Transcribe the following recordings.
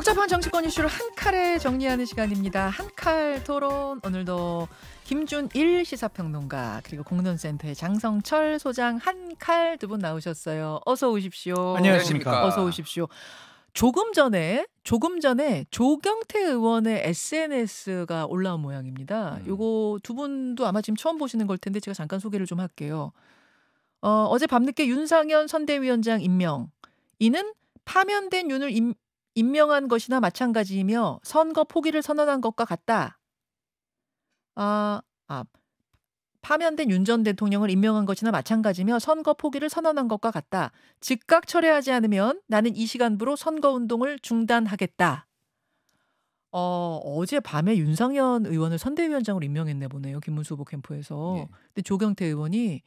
복잡한 정치권 이슈를 한 칼에 정리하는 시간입니다. 한칼 토론. 오늘도 김준일 시사평론가 그리고 공론센터의 장성철 소장 한 칼 두 분 나오셨어요. 어서 오십시오. 안녕하십니까. 어서 오십시오. 조금 전에 조경태 의원의 SNS가 올라온 모양입니다. 요거 두 분도 아마 지금 처음 보시는 걸 텐데 제가 잠깐 소개를 좀 할게요. 어제 밤늦게 윤상현 선대위원장 임명. 이는 파면된 윤을 임명한 것이나 마찬가지이며 선거 포기를 선언한 것과 같다. 파면된 윤 전 대통령을 임명한 것이나 마찬가지며 선거 포기를 선언한 것과 같다. 즉각 철회하지 않으면 나는 이 시간부로 선거운동을 중단하겠다. 어제 밤에 윤상현 의원을 선대위원장으로 임명했네 보네요. 김문수 후보 캠프에서. 예. 근데 조경태 의원이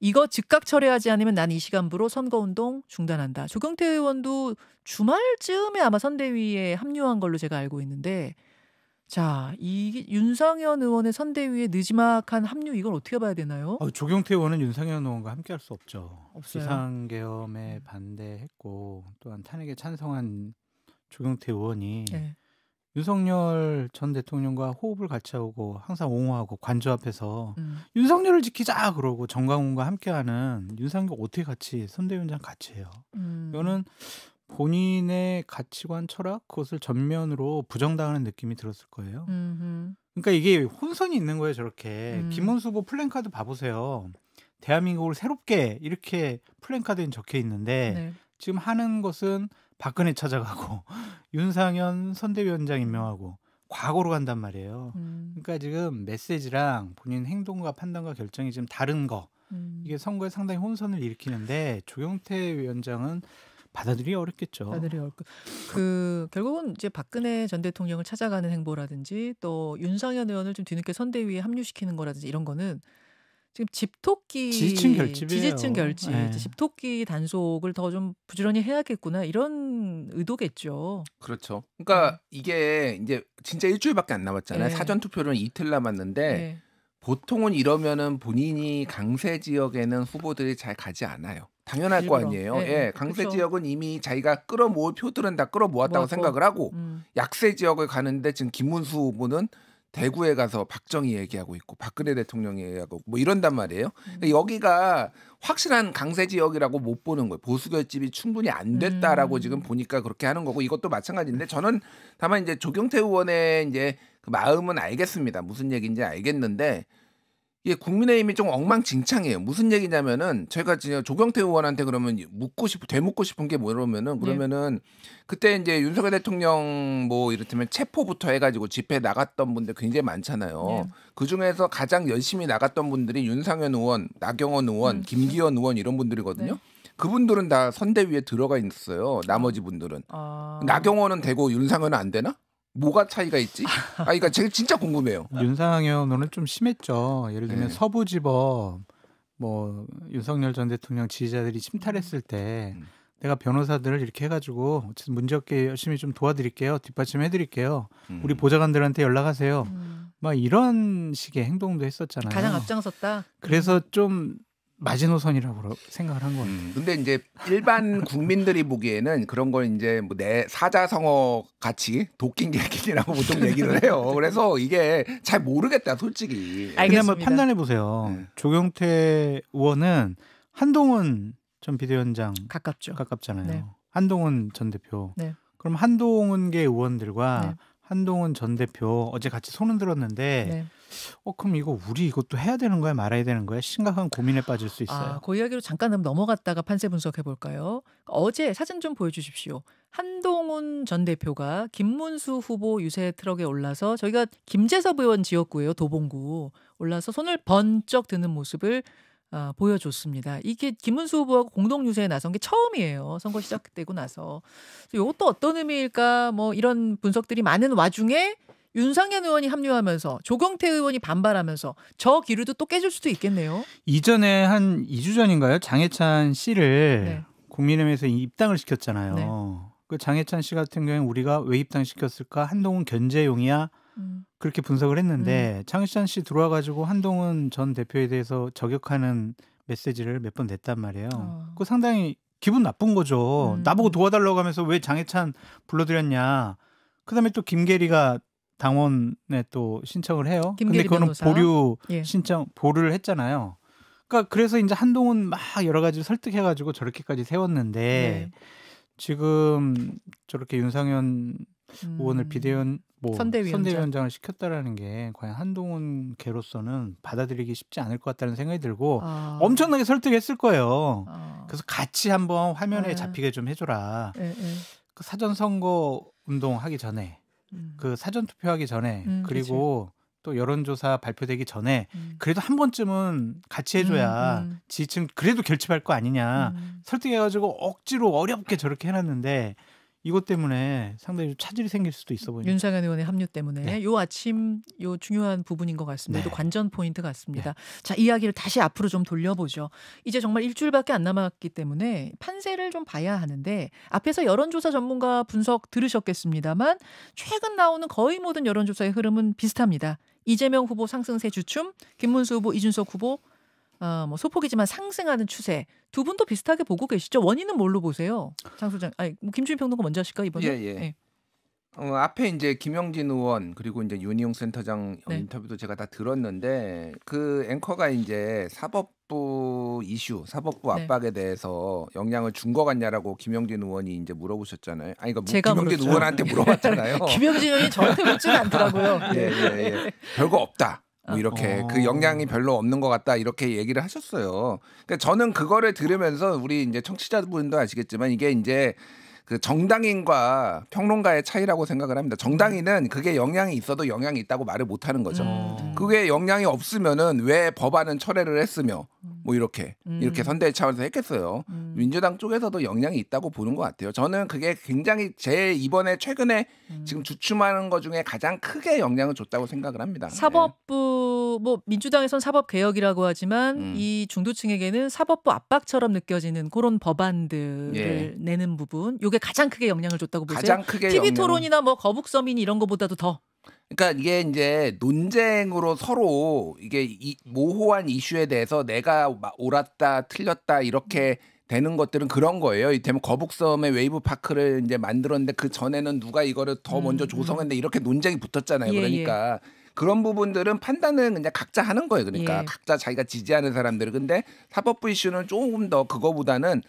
이거 즉각 철회하지 않으면 난 이 시간부로 선거운동 중단한다. 조경태 의원도 주말쯤에 아마 선대위에 합류한 걸로 제가 알고 있는데 자, 이 윤상현 의원의 선대위에 느지막한 합류 이걸 어떻게 봐야 되나요? 조경태 의원은 윤상현 의원과 함께할 수 없죠. 없어요. 비상계엄에 반대했고 또한 탄핵에 찬성한 조경태 의원이 네. 윤석열 전 대통령과 호흡을 같이 하고 항상 옹호하고 관저 앞에서 음. 윤석열을 지키자 그러고 정광훈과 함께하는 윤상현 어떻게 같이 선대위원장 같이 해요. 이거는 본인의 가치관, 철학 그것을 전면으로 부정당하는 느낌이 들었을 거예요. 그러니까 이게 혼선이 있는 거예요. 저렇게. 김문수 후보 플랜카드 봐보세요. 대한민국을 새롭게 이렇게 플랜카드에 적혀 있는데 네. 지금 하는 것은 박근혜 찾아가고 윤상현 선대위원장 임명하고 과거로 간단 말이에요. 그러니까 지금 메시지랑 본인 행동과 판단과 결정이 지금 다른 거. 이게 선거에 상당히 혼선을 일으키는데 조경태 위원장은 받아들이기 어렵겠죠. 결국은 이제 박근혜 전 대통령을 찾아가는 행보라든지 또 윤상현 의원을 좀 뒤늦게 선대위에 합류시키는 거라든지 이런 거는 지금 집토끼 지지층 결집이에요. 지지층 결집, 네. 집토끼 단속을 더 좀 부지런히 해야겠구나 이런 의도겠죠. 그렇죠. 그러니까 이게 이제 진짜 일주일밖에 안 남았잖아요. 네. 사전 투표는 이틀 남았는데 네. 보통은 이러면은 본인이 강세 지역에는 후보들이 잘 가지 않아요. 당연할 거 일부러. 아니에요. 네, 예, 강세 그렇죠. 지역은 이미 자기가 끌어모을 표들은 다 끌어모았다고 모았고. 생각을 하고 음. 약세 지역을 가는데 지금 김문수 후보는 대구에 가서 박정희 얘기하고 있고 박근혜 대통령 얘기하고 뭐 이런단 말이에요. 그러니까 여기가 확실한 강세 지역이라고 못 보는 거예요. 보수 결집이 충분히 안 됐다라고 지금 보니까 그렇게 하는 거고 이것도 마찬가지인데 저는 다만 이제 조경태 의원의 이제 그 마음은 알겠습니다. 무슨 얘기인지 알겠는데 이게 국민의힘이 좀 엉망진창이에요. 무슨 얘기냐면은 제가 진짜 조경태 의원한테 그러면 되묻고 싶은 게 그러면은 그때 이제 윤석열 대통령 뭐 이를테면 체포부터 해가지고 집회 나갔던 분들 굉장히 많잖아요. 네. 그 중에서 가장 열심히 나갔던 분들이 윤상현 의원, 나경원 의원, 김기현 의원 이런 분들이거든요. 네. 그분들은 다 선대위에 들어가 있어요. 나머지 분들은. 나경원은 되고 윤상현은 안 되나? 뭐가 차이가 있지? 그러니까 제가 진짜 궁금해요. 윤상현 의원은 좀 심했죠. 예를 들면 네. 서부지법 뭐 윤석열 전 대통령 지지자들이 침탈했을 때 내가 변호사들을 이렇게 해가지고 어쨌든 문제없게 열심히 좀 도와드릴게요. 뒷받침해드릴게요. 우리 보좌관들한테 연락하세요. 막 이런 식의 행동도 했었잖아요. 가장 앞장섰다. 그래서 좀 마지노선이라고 생각을 한 거예요. 근데 이제 일반 국민들이 보기에는 그런 걸 이제 뭐 내 사자성어 같이 도끼개끼라고 보통 얘기를 해요. 그래서 이게 잘 모르겠다, 솔직히. 근데 한번 알겠습니다. 판단해 보세요. 조경태 의원은 한동훈 전 비대위원장 가깝죠. 가깝잖아요. 네. 한동훈 전 대표. 네. 그럼 한동훈계 의원들과 네. 한동훈 전 대표 어제 같이 손 흔들었는데 네. 그럼 우리 이것도 해야 되는 거야 말아야 되는 거야 심각한 고민에 빠질 수 있어요. 그 이야기로 잠깐 넘어갔다가 판세 분석해 볼까요? 어제 사진 좀 보여주십시오. 한동훈 전 대표가 김문수 후보 유세 트럭에 올라서 저희가 김재섭 의원 지역구예요. 도봉구 올라서 손을 번쩍 드는 모습을 보여줬습니다. 이게 김문수 후보하고 공동 유세에 나선 게 처음이에요. 선거 시작되고 나서. 이것도 어떤 의미일까? 뭐 이런 분석들이 많은 와중에 윤상현 의원이 합류하면서 조경태 의원이 반발하면서 저 기류도 또 깨질 수도 있겠네요. 이전에 한 2주 전인가요? 장해찬 씨를 네. 국민의힘에서 입당을 시켰잖아요. 네. 그 장해찬 씨 같은 경우에 우리가 왜 입당시켰을까? 한동훈 견제용이야? 그렇게 분석을 했는데 장해찬 씨 들어와가지고 한동훈 전 대표에 대해서 저격하는 메시지를 몇 번 냈단 말이에요. 그거 상당히 기분 나쁜 거죠. 나보고 도와달라고 하면서 왜 장해찬 불러들였냐. 그다음에 또 김계리가 당원에 또 신청을 해요. 근데 그거는 변호사. 보류 예. 신청 보류를 했잖아요. 그러니까 그래서 이제 한동훈 막 여러 가지 설득해가지고 저렇게까지 세웠는데 네. 지금 저렇게 윤상현 의원을 비대위원 선대위원장을 시켰다라는 게 과연 한동훈 개로서는 받아들이기 쉽지 않을 것 같다는 생각이 들고 엄청나게 설득했을 거예요. 그래서 같이 한번 화면에 잡히게 좀 해줘라. 그 사전 선거 운동 하기 전에, 그 사전 투표하기 전에, 그리고 또 여론조사 발표되기 전에 그래도 한 번쯤은 같이 해줘야 지지층 그래도 결집할 거 아니냐. 설득해가지고 억지로 어렵게 저렇게 해놨는데 이것 때문에 상당히 좀 차질이 생길 수도 있어 보입니다. 윤상현 의원의 합류 때문에 네. 요 아침 요 중요한 부분인 것 같습니다. 네. 또 관전 포인트 같습니다. 자, 이야기를 다시 앞으로 좀 돌려보죠. 이제 정말 일주일밖에 안 남았기 때문에 판세를 좀 봐야 하는데 앞에서 여론조사 전문가 분석 들으셨겠습니다만 최근 나오는 거의 모든 여론조사의 흐름은 비슷합니다. 이재명 후보 상승세 주춤, 김문수 후보, 이준석 후보 뭐 소폭이지만 상승하는 추세. 두 분도 비슷하게 보고 계시죠? 원인은 뭘로 보세요? 장 소장, 뭐 김준일 평론가 먼저 하실까 이번에? 예. 앞에 이제 김영진 의원 그리고 이제 윤희용 센터장 네. 인터뷰도 제가 다 들었는데 그 앵커가 이제 사법부 이슈, 사법부 네. 압박에 대해서 영향을 준 거 같냐라고 김영진 의원이 이제 물어보셨잖아요. 아니 그러니까 제가 김영진 물었죠. 의원한테 물어봤잖아요. 김영진 의원이 저한테 묻지는 않더라고요. 예. 별거 없다. 뭐 이렇게 그 영향이 별로 없는 것 같다 이렇게 얘기를 하셨어요. 그러니까 저는 그거를 들으면서 우리 이제 청취자분도 아시겠지만 이게 이제 그 정당인과 평론가의 차이라고 생각을 합니다. 정당인은 그게 영향이 있어도 영향이 있다고 말을 못 하는 거죠. 그게 영향이 없으면은 왜 법안은 철회를 했으며 뭐 이렇게 선대위 차원에서 했겠어요. 민주당 쪽에서도 영향이 있다고 보는 것 같아요. 저는 그게 굉장히 제 이번에 최근에 지금 주춤하는 것 중에 가장 크게 영향을 줬다고 생각을 합니다. 사법부 뭐 민주당에선 사법 개혁이라고 하지만 이 중도층에게는 사법부 압박처럼 느껴지는 그런 법안들을 내는 부분, 이게 가장 크게 영향을 줬다고 보세요. 가장 크게 TV 토론이나 뭐 거북서민 이런 거보다도 더. 그러니까 이게 이제 논쟁으로 서로 이게 모호한 이슈에 대해서 내가 옳았다 틀렸다 이렇게 되는 것들은 그런 거예요. 이때면 거북섬의 웨이브 파크를 이제 만들었는데 그 전에는 누가 이거를 더 먼저 조성했는데 이렇게 논쟁이 붙었잖아요. 그러니까 그런 부분들은 판단은 그냥 각자 하는 거예요. 그러니까 각자 자기가 지지하는 사람들은. 근데 사법부 이슈는 조금 더 그거보다는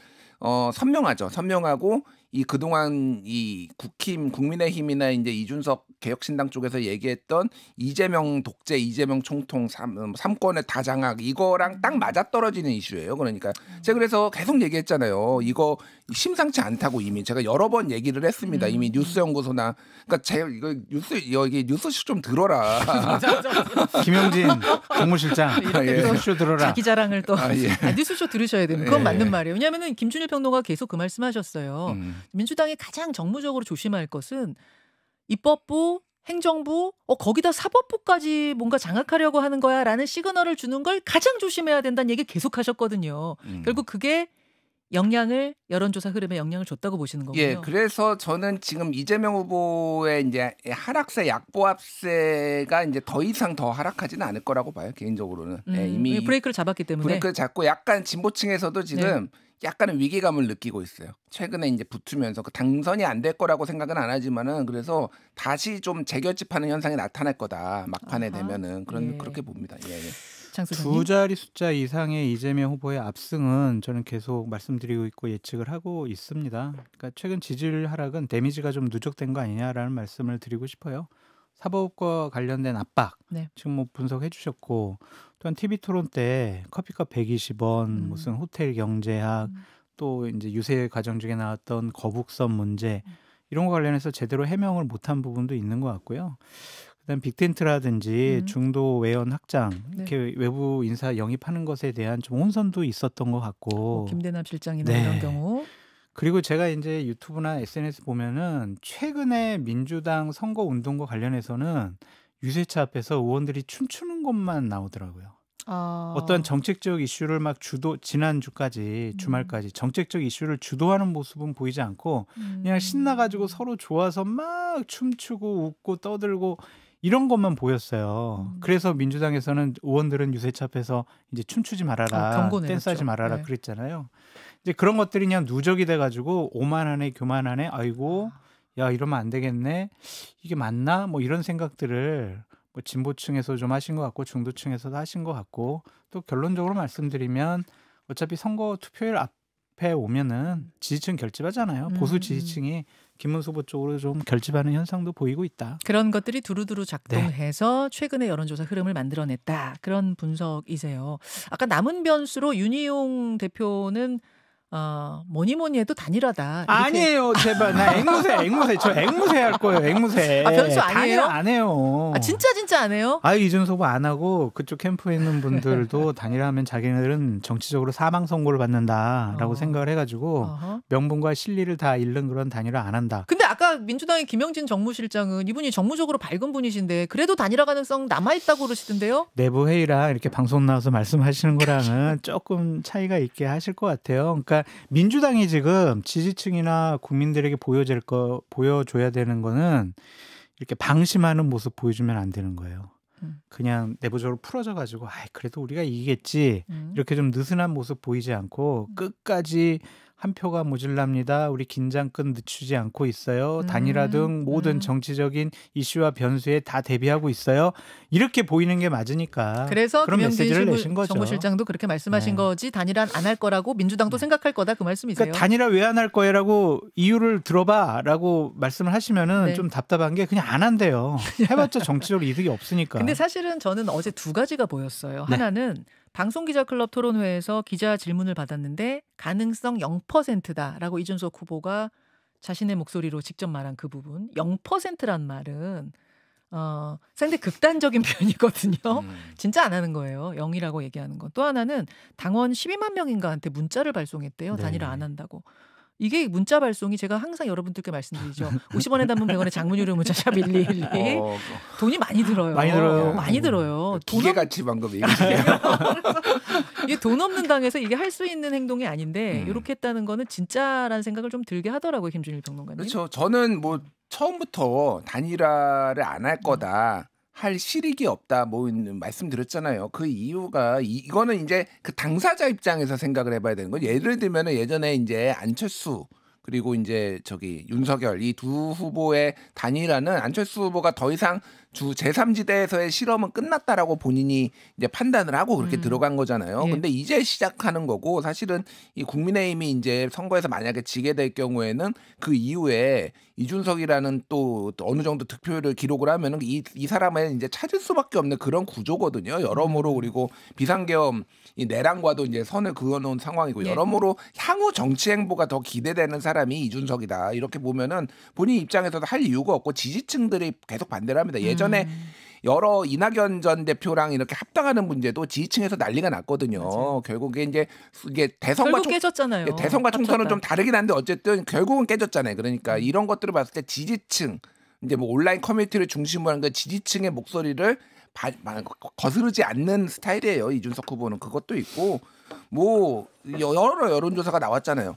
선명하죠. 선명하고 이 그동안 이 국민의힘이나 이제 이준석 개혁신당 쪽에서 얘기했던 이재명 독재, 이재명 총통, 삼권의 다장악 이거랑 딱 맞아떨어지는 이슈예요. 그러니까 제가 그래서 계속 얘기했잖아요. 이거 심상치 않다고 이미 제가 여러 번 얘기를 했습니다. 이미 뉴스연구소나 그러니까 제가 이거 여기 뉴스쇼 좀 들어라. 김영진 정무실장 뉴스쇼 들어라. 자기 자랑을 또 뉴스쇼 들으셔야 됩니다. 그건 맞는 말이에요. 왜냐하면 김준일 평론가 계속 그 말씀하셨어요. 민주당이 가장 정무적으로 조심할 것은 입법부, 행정부, 거기다 사법부까지 뭔가 장악하려고 하는 거야라는 시그널을 주는 걸 가장 조심해야 된다는 얘기 계속 하셨거든요. 결국 그게 여론조사 흐름에 영향을 줬다고 보시는 거군요. 예, 그래서 저는 지금 이재명 후보의 이제 하락세, 약보합세가 이제 더 이상 더 하락하지는 않을 거라고 봐요, 개인적으로는. 이미 브레이크를 잡았기 때문에. 브레이크를 잡고 약간 진보층에서도 지금 약간은 위기감을 느끼고 있어요. 최근에 이제 붙으면서 그 당선이 안 될 거라고 생각은 안 하지만은 그래서 다시 좀 재결집하는 현상이 나타날 거다. 막판에 되면은 그렇게 봅니다. 두 자리 숫자 이상의 이재명 후보의 압승은 저는 계속 말씀드리고 있고 예측을 하고 있습니다. 그러니까 최근 지지율 하락은 데미지가 좀 누적된 거 아니냐라는 말씀을 드리고 싶어요. 사법과 관련된 압박 지금 뭐 분석해 주셨고 또한 TV 토론 때 커피값 120원 무슨 호텔 경제학 또 이제 유세 과정 중에 나왔던 거북선 문제 이런 거 관련해서 제대로 해명을 못한 부분도 있는 것 같고요. 그다음 빅텐트라든지 중도 외연 확장 이렇게 외부 인사 영입하는 것에 대한 좀 혼선도 있었던 것 같고 김대남 실장이나 이런 경우. 그리고 제가 이제 유튜브나 SNS 보면은 최근에 민주당 선거 운동과 관련해서는 유세차 앞에서 의원들이 춤추는 것만 나오더라고요. 어떤 정책적 이슈를 막 지난주까지 주말까지 정책적 이슈를 주도하는 모습은 보이지 않고 그냥 신나가지고 서로 좋아서 막 춤추고 웃고 떠들고 이런 것만 보였어요. 그래서 민주당에서는 의원들은 유세차 앞에서 이제 춤추지 말아라, 댄스하지 말아라 그랬잖아요. 이제 그런 것들이 그냥 누적이 돼가지고 오만하네 교만하네 아이고 야 이러면 안 되겠네 이게 맞나 뭐 이런 생각들을 뭐 진보층에서 좀 하신 것 같고 중도층에서도 하신 것 같고 또 결론적으로 말씀드리면 어차피 선거 투표일 앞에 오면은 지지층 결집하잖아요. 보수 지지층이 김문수 후보 쪽으로 좀 결집하는 현상도 보이고 있다. 그런 것들이 두루두루 작동해서 최근의 여론조사 흐름을 만들어냈다. 그런 분석이세요. 아까 남은 변수로 윤희용 대표는 뭐니 해도 단일화다. 이렇게. 아니에요. 제발 나 앵무새 저 앵무새 할 거예요. 앵무새. 변수 아니에요? 단일화 안 해요. 진짜 안 해요? 이준석 후보 안 하고 그쪽 캠프에 있는 분들도 단일화하면 자기네들은 정치적으로 사망 선고를 받는다라고 생각을 해가지고 명분과 실리를 다 잃는 그런 단일화 안 한다. 근데 아까 민주당의 김영진 정무실장은 이분이 정무적으로 밝은 분이신데 그래도 단일화 가능성 남아있다고 그러시던데요? 내부 회의랑 이렇게 방송 나와서 말씀하시는 거랑은 조금 차이가 있게 하실 것 같아요. 그러니까 민주당이 지금 지지층이나 국민들에게 보여줘야 되는 거는 이렇게 방심하는 모습 보여주면 안 되는 거예요. 그냥 내부적으로 풀어져가지고 그래도 우리가 이기겠지 이렇게 좀 느슨한 모습 보이지 않고 끝까지 한 표가 모질랍니다. 우리 긴장끈 늦추지 않고 있어요. 단일화 등 모든 정치적인 이슈와 변수에 다 대비하고 있어요. 이렇게 보이는 게 맞으니까 그래서 그런 메시지를 내신 거죠. 정무실장도 그렇게 말씀하신 거지 단일화는 안 할 거라고 민주당도 생각할 거다 그 말씀이세요? 그러니까 단일화 왜 안 할 거예요라고 이유를 들어봐라고 말씀을 하시면은 좀 답답한 게 그냥 안 한대요. 해봤자 정치적으로 이득이 없으니까. 근데 사실은 저는 어제 두 가지가 보였어요. 네. 하나는 방송기자클럽 토론회에서 기자 질문을 받았는데 가능성 0%다라고 이준석 후보가 자신의 목소리로 직접 말한 그 부분. 0%란 말은 상당히 극단적인 표현이거든요. 진짜 안 하는 거예요. 0이라고 얘기하는 건. 또 하나는 당원 12만 명인가한테 문자를 발송했대요. 단일화 안 한다고. 이게 문자 발송이 제가 항상 여러분들께 말씀드리죠. 50원에 담은 100원의 장문 유료 문자 샵 1212. 돈이 많이 들어요. 많이 들어요. 기계같이 방금 얘기해요. 이게 돈 없는 당에서 이게 할 수 있는 행동이 아닌데 이렇게 했다는 거는 진짜라는 생각을 좀 들게 하더라고요. 김준일 평론가님. 그렇죠. 저는 뭐 처음부터 단일화를 안 할 거다. 할 실익이 없다 뭐 말씀드렸잖아요. 그 이유가 이거는 이제 그 당사자 입장에서 생각을 해봐야 되는 거예요. 예를 들면은 예전에 이제 안철수 그리고 이제 윤석열 이 두 후보의 단일화는 안철수 후보가 더 이상 주 제3지대에서의 실험은 끝났다라고 본인이 이제 판단을 하고 그렇게 들어간 거잖아요. 근데 이제 시작하는 거고 사실은 이 국민의힘이 이제 선거에서 만약에 지게 될 경우에는 그 이후에 이준석이라는 또 어느 정도 득표를 기록을 하면은 이 사람을 이제 찾을 수밖에 없는 그런 구조거든요. 여러모로 그리고 비상계엄 이 내란과도 이제 선을 그어놓은 상황이고 여러모로 향후 정치 행보가 더 기대되는 사람이 이준석이다. 이렇게 보면은 본인 입장에서도 할 이유가 없고 지지층들이 계속 반대를 합니다. 예전에 여러 이낙연 전 대표랑 이렇게 합당하는 문제도 지지층에서 난리가 났거든요. 맞아요. 결국에 이게 대선과 결국 깨졌잖아요. 대선과 총선은 좀 다르긴 한데 어쨌든 결국은 깨졌잖아요. 그러니까 이런 것들을 봤을 때 지지층 이제 뭐 온라인 커뮤니티를 중심으로 하는 그 지지층의 목소리를 거스르지 않는 스타일이에요. 이준석 후보는 그것도 있고 뭐 여러 여론조사가 나왔잖아요.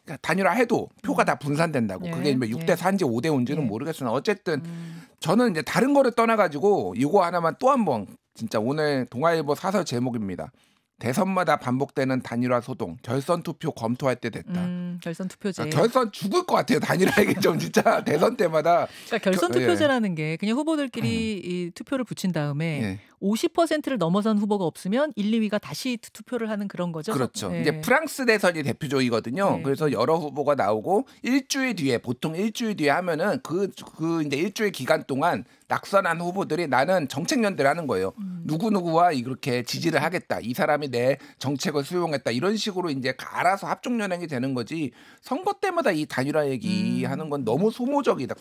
그러니까 단일화해도 표가 다 분산된다고. 그게 6대 4인지 5대 5인지는 모르겠으나 어쨌든 저는 이제 다른 거를 떠나가지고 이거 하나만 또 한 번 진짜 오늘 동아일보 사설 제목입니다. 대선마다 반복되는 단일화 소동, 결선 투표 검토할 때 됐다. 결선 투표제. 결선 죽을 것 같아요. 단일화 얘기 좀 진짜 대선 때마다. 그러니까 결선 투표제라는 게 그냥 후보들끼리 이 투표를 붙인 다음에 50%를 넘어선 후보가 없으면 1, 2위가 다시 투표를 하는 그런 거죠. 그렇죠. 이제 프랑스 대선이 대표적이거든요. 그래서 여러 후보가 나오고 일주일 뒤에 보통 일주일 뒤에 하면은 그 이제 일주일 기간 동안 낙선한 후보들이 나는 정책 연대를 하는 거예요. 누구누구와 이렇게 지지를 하겠다. 이 사람이 내 정책을 수용했다. 이런 식으로 이제 알아서 합종 연행이 되는 거지. 선거 때마다 이 단일화 얘기하는 건 너무 소모적이다.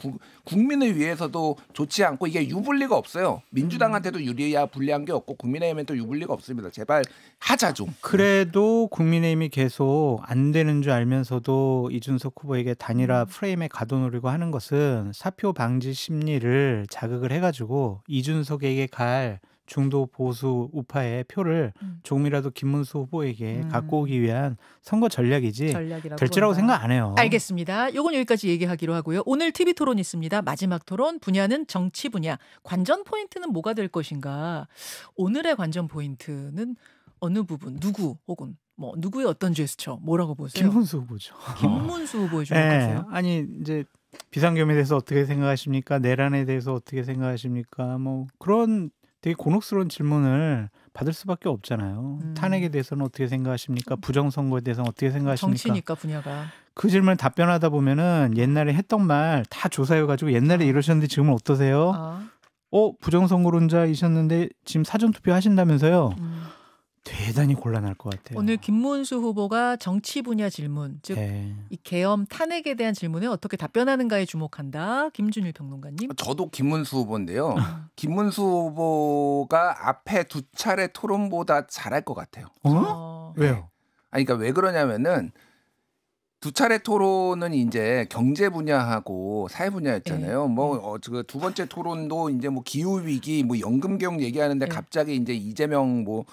국민을 위해서도 좋지 않고 이게 유불리가 없어요. 민주당한테도 유리야 불리한 게 없고 국민의힘에도 유불리가 없습니다. 제발 하자 좀. 그래도 국민의힘이 계속 안 되는 줄 알면서도 이준석 후보에게 단일화 프레임에 가둬놓으려고 하는 것은 사표 방지 심리를 자극을 해가지고 이준석에게 갈 중도 보수 우파의 표를 조금이라도 김문수 후보에게 갖고 오기 위한 선거 전략이지 될지라고 생각 안 해요. 알겠습니다. 요건 여기까지 얘기하기로 하고요. 오늘 TV 토론 있습니다. 마지막 토론 분야는 정치 분야. 관전 포인트는 뭐가 될 것인가. 오늘의 관전 포인트는 어느 부분 누구 혹은 뭐 누구의 어떤 제스처 뭐라고 보세요? 김문수 후보죠. 김문수 후보에 주목하세요? 아니 이제 비상겸에 대해서 어떻게 생각하십니까? 내란에 대해서 어떻게 생각하십니까? 뭐 그런 되게 곤혹스러운 질문을 받을 수밖에 없잖아요. 탄핵에 대해서는 어떻게 생각하십니까? 부정선거에 대해서는 어떻게 생각하십니까? 정치니까 분야가. 그 질문을 답변하다 보면은 옛날에 했던 말 다 조사해가지고 옛날에 이러셨는데 지금은 어떠세요? 부정선거론자이셨는데 지금 사전투표 하신다면서요? 대단히 곤란할 것 같아요. 오늘 김문수 후보가 정치 분야 질문, 즉 이 계엄 탄핵에 대한 질문에 어떻게 답변하는가에 주목한다. 김준일 평론가님. 저도 김문수 후보인데요. 김문수 후보가 앞에 두 차례 토론보다 잘할 것 같아요. 왜요? 아니, 그러니까 왜 그러냐면은 두 차례 토론은 이제 경제 분야하고 사회 분야였잖아요. 그 두 번째 토론도 이제 뭐 기후 위기, 뭐 연금 개혁 얘기하는데 갑자기 이제 이재명 뭐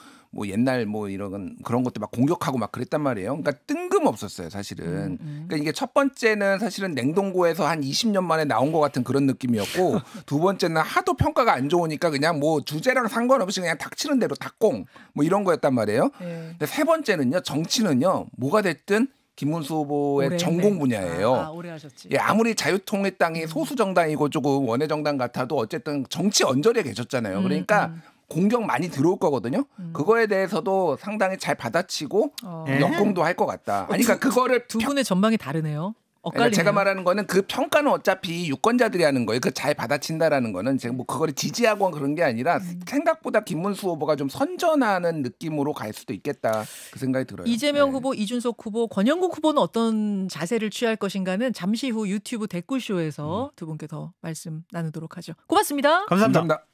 옛날 뭐 이런 그런 것들 막 공격하고 막 그랬단 말이에요. 그러니까 뜬금없었어요, 사실은. 그러니까 이게 첫 번째는 사실은 냉동고에서 한 20년 만에 나온 것 같은 그런 느낌이었고, 두 번째는 하도 평가가 안 좋으니까 그냥 뭐 주제랑 상관없이 그냥 닥치는 대로 닥공 뭐 이런 거였단 말이에요. 근데 세 번째는요, 정치는요, 뭐가 됐든 김문수 후보의 전공 분야예요. 오래 하셨지. 아무리 자유통일당이 소수 정당이고 조금 원외 정당 같아도 어쨌든 정치 언저리에 계셨잖아요. 그러니까 공격 많이 들어올 거거든요. 그거에 대해서도 상당히 잘 받아치고 역공도 할 것 같다. 아니, 그러니까 그거를 두 분의 전망이 다르네요. 그러니까 제가 말하는 거는 그 평가는 어차피 유권자들이 하는 거예요. 그 잘 받아친다라는 거는 제가 뭐 그거를 지지하고 그런 게 아니라 생각보다 김문수 후보가 좀 선전하는 느낌으로 갈 수도 있겠다. 그 생각이 들어요. 이재명 후보, 이준석 후보, 권영국 후보는 어떤 자세를 취할 것인가는 잠시 후 유튜브 댓글쇼에서 두 분께 더 말씀 나누도록 하죠. 고맙습니다. 감사합니다.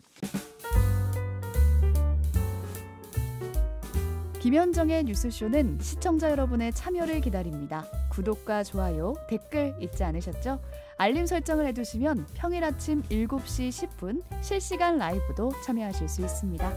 김현정의 뉴스쇼는 시청자 여러분의 참여를 기다립니다. 구독과 좋아요, 댓글 잊지 않으셨죠? 알림 설정을 해두시면 평일 아침 7시 10분 실시간 라이브도 참여하실 수 있습니다.